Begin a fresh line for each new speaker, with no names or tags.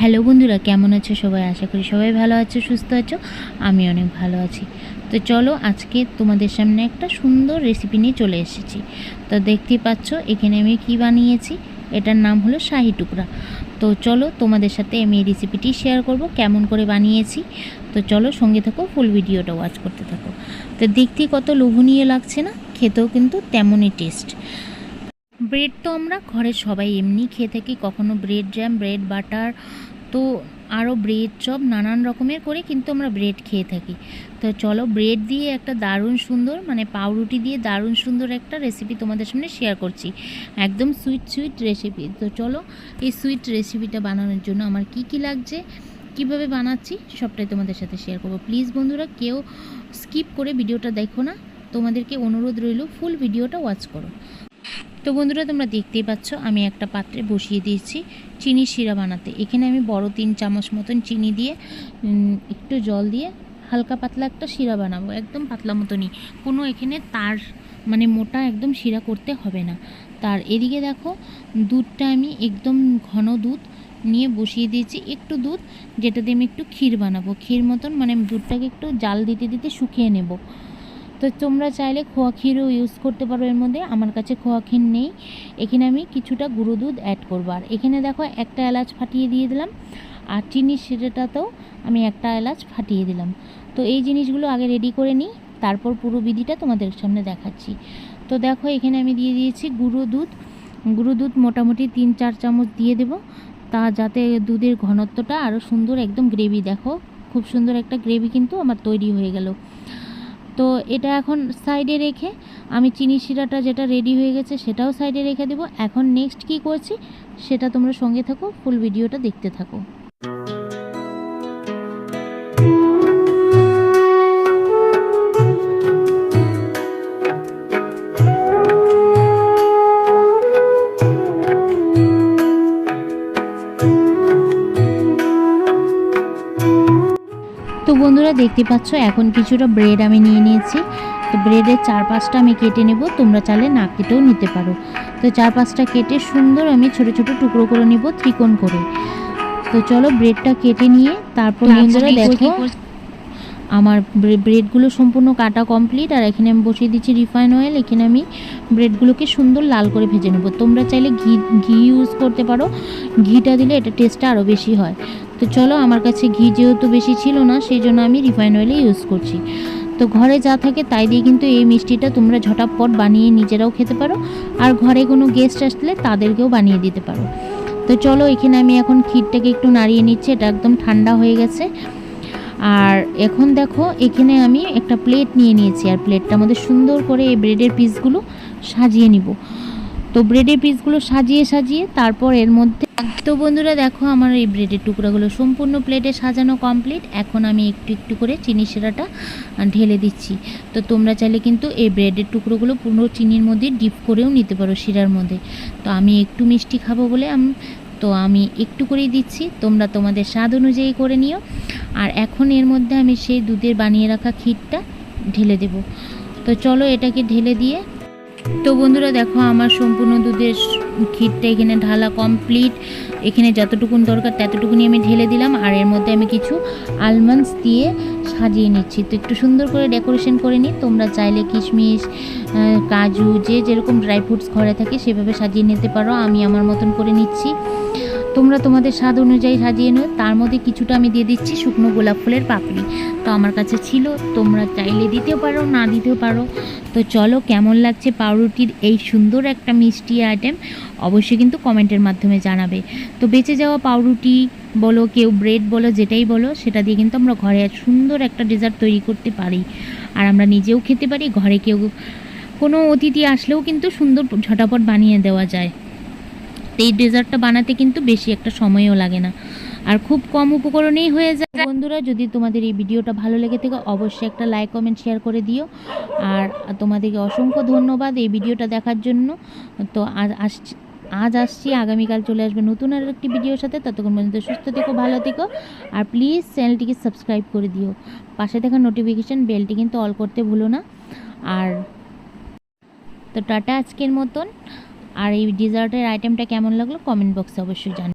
Hello বন্ধুরা, কেমন আছো সবাই? আশা করি সবাই ভালো আছো, সুস্থ আছো। আমি অনেক ভালো আছি। তো চলো, আজকে তোমাদের সামনে একটা সুন্দর রেসিপি নিয়ে চলে এসেছি। তো দেখতেই পাচ্ছ এখানে আমি কি বানিয়েছি। এটার নাম হলো শাহি টুকরা। তো চলো, তোমাদের সাথে আমি এই রেসিপিটি শেয়ার করব কেমন করে বানিয়েছি। তো চলো, সঙ্গে থাকো, ফুল ভিডিওটা ওয়াচ করতে থাকো। তো দেখতে কত লোভনীয় লাগছে না? খেতেও কিন্তু তেমনই টেস্ট। ব্রেড তো আমরা ঘরের সবাই এমনি খেয়ে থাকি, কখনো ব্রেড জ্যাম, ব্রেড বাটার, তো আরও ব্রেড চপ, নানান রকমের করে কিন্তু আমরা ব্রেড খেয়ে থাকি। তো চলো, ব্রেড দিয়ে একটা দারুণ সুন্দর, পাউরুটি দিয়ে দারুণ সুন্দর একটা রেসিপি তোমাদের সামনে শেয়ার করছি। একদম সুইট রেসিপি। তো চলো, এই সুইট রেসিপিটা বানানোর জন্য আমার কি কি লাগছে, কিভাবে বানাচ্ছি, সবটাই তোমাদের সাথে শেয়ার করবো। প্লিজ বন্ধুরা, কেউ স্কিপ করে ভিডিওটা দেখো না, তোমাদেরকে অনুরোধ রইল ফুল ভিডিওটা ওয়াচ করো। তো বন্ধুরা, তোমরা দেখতেই পাচ্ছ আমি একটা পাত্রে বসিয়ে দিয়েছি চিনির শিরা বানাতে। এখানে আমি বড় 3 চামচ মতন চিনি দিয়ে একটু জল দিয়ে হালকা পাতলা একটা শিরা বানাবো, একদম পাতলা মতনই। কোনো এখানে তার মোটা একদম শিরা করতে হবে না। তার এদিকে দেখো, দুধটা আমি একদম ঘন দুধ নিয়ে বসিয়ে দিয়েছি। একটু দুধ, যেটা দিয়ে আমি একটু ক্ষীর বানাবো, ক্ষীর মতন, দুধটাকে একটু জাল দিতে দিতে শুকিয়ে নেব। তো তোমরা চাইলে খোয়া ক্ষীরও ইউজ করতে পারো এর মধ্যে। আমার কাছে খোয়া ক্ষীর নেই। এখানে আমি কিছুটা গুঁড়ো দুধ অ্যাড করবো। আর এখানে দেখো, একটা এলাচ ফাটিয়ে দিয়ে দিলাম। আর চিনির শিরাটাতেও আমি একটা এলাচ ফাটিয়ে দিলাম। তো এই জিনিসগুলো আগে রেডি করে নিই, তারপর পুরো বিধিটা তোমাদের সামনে দেখাচ্ছি। তো দেখো, এখানে আমি দিয়ে দিয়েছি গুঁড়ো দুধ মোটামুটি 3-4 চামচ দিয়ে দেব, তা যাতে দুধের ঘনত্বটা আরও সুন্দর, একদম গ্রেভি। দেখো, খুব সুন্দর একটা গ্রেভি কিন্তু আমার তৈরি হয়ে গেল। তো এটা এখন সাইডে রেখে আমি চিনি শিরাটা যেটা রেডি হয়ে গেছে সেটাও সাইডে রেখে দেবো। এখন নেক্সট কি করছি সেটা তোমরা সঙ্গে থাকো, ফুল ভিডিওটা দেখতে থাকো। তো বন্ধুরা, দেখতে পাচ্ছ এখন কিছুটা ব্রেড আমি নিয়ে নিয়েছি। তো ব্রেডের 4-5টা আমি কেটে নেব, তোমরা চাইলে না কেটেও নিতে পারো। তো 4-5টা কেটে সুন্দর আমি ছোট ছোট টুকরো করে নিব, ত্রিকোণ করে। তো চলো, ব্রেডটা কেটে নিয়ে তারপর বন্ধুরা দেখো, আমার ব্রেডগুলো সম্পূর্ণ কাটা কমপ্লিট। আর এখানে আমি বসিয়ে দিচ্ছি রিফাইন অয়েল। এখানে আমি ব্রেডগুলোকে সুন্দর লাল করে ভেজে নেব। তোমরা চাইলে ঘি ইউজ করতে পারো, ঘিটা দিলে এটা টেস্টটা আরও বেশি হয়। তো চলো, আমার কাছে ঘি যেহেতু বেশি ছিল না, সেই জন্য আমি রিফাইন অয়েলে ইউজ করছি। তো ঘরে যা থাকে তাই দিয়ে কিন্তু এই মিষ্টিটা তোমরা ঝটাপট বানিয়ে নিজেরাও খেতে পারো, আর ঘরে কোনো গেস্ট আসলে তাদেরকেও বানিয়ে দিতে পারো। তো চলো, এখানে আমি এখন ক্ষীরটাকে একটু নাড়িয়ে নিচ্ছি, এটা একদম ঠান্ডা হয়ে গেছে। আর এখন দেখো, এখানে আমি একটা প্লেট নিয়ে নিয়েছি, আর প্লেটটার মধ্যে সুন্দর করে এই ব্রেডের পিসগুলো সাজিয়ে নিব। তো ব্রেডের পিসগুলো সাজিয়ে তারপর এর মধ্যে, তো বন্ধুরা দেখো, আমার এই ব্রেডের টুকরাগুলো সম্পূর্ণ প্লেটে সাজানো কমপ্লিট। এখন আমি একটু একটু করে চিনি শিরাটা ঢেলে দিচ্ছি। তো তোমরা চাইলে কিন্তু এই ব্রেডের টুকরোগুলো পুরো চিনির মধ্যে ডিপ করেও নিতে পারো, শিরার মধ্যে। তো আমি একটু মিষ্টি খাবো বলে আমি একটু করেই দিচ্ছি, তোমরা তোমাদের স্বাদ অনুযায়ী করে নিও। আর এখন এর মধ্যে আমি সেই দুধের বানিয়ে রাখা ক্ষীরটা ঢেলে দেব। তো চলো, এটাকে ঢেলে দিয়ে, তো বন্ধুরা দেখো, আমার সম্পূর্ণ দুধের ক্ষীরটা এখানে ঢালা কমপ্লিট। এখানে যতটুকুন দরকার ততটুকুনি আমি ঢেলে দিলাম। আর এর মধ্যে আমি কিছু আলমন্ডস দিয়ে সাজিয়ে নিচ্ছি। তো একটু সুন্দর করে ডেকোরেশন করে নিই। তোমরা চাইলে কিশমিশ, কাজু, যে যেরকম ড্রাই ফ্রুটস ঘরে থাকে সেভাবে সাজিয়ে নিতে পারো। আমি আমার মতন করে নিচ্ছি, তোমরা তোমাদের স্বাদ অনুযায়ী সাজিয়ে নিও। তার মধ্যে কিছুটা আমি দিয়ে দিচ্ছি শুকনো গোলাপ ফুলের পাপড়ি। তো আমার কাছে ছিল, তোমরা চাইলে দিতেও পারো, না দিতেও পারো। তো চলো, কেমন লাগছে পাউরুটির এই সুন্দর একটা মিষ্টি আইটেম অবশ্যই কিন্তু কমেন্টের মাধ্যমে জানাবে। তো বেঁচে যাওয়া পাউরুটি বলো, কেউ ব্রেড বলো, যেটাই বলো, সেটা দিয়ে কিন্তু আমরা ঘরে সুন্দর একটা ডেজার্ট তৈরি করতে পারি। আর আমরা নিজেও খেতে পারি, ঘরে কেউ কোনো অতিথি আসলেও কিন্তু সুন্দর ঝটাপট বানিয়ে দেওয়া যায়। এই ডেজার্টটা বানাতে কিন্তু বেশি একটা সময়ও লাগে না, আর খুব কম উপকরণেই হয়ে যায়। বন্ধুরা, যদি তোমাদের এই ভিডিওটা ভালো লেগে থাকে অবশ্যই একটা লাইক, কমেন্ট, শেয়ার করে দিও। আর তোমাদেরকে অসংখ্য ধন্যবাদ এই ভিডিওটা দেখার জন্য। তো আজ আসছি, আগামীকাল চলে আসবে নতুন আর একটি ভিডিওর সাথে। ততক্ষণ পর্যন্ত সুস্থ থেকো, ভালো থেকো। আর প্লিজ চ্যানেলটিকে সাবস্ক্রাইব করে দিও, পাশে থাকা নোটিফিকেশান বেলটি কিন্তু অল করতে ভুলো না। আর তো টাটা আজকের মতন। আর এই ডেজার্টের আইটেমটা কেমন লাগলো কমেন্ট বক্সে অবশ্যই জানাও।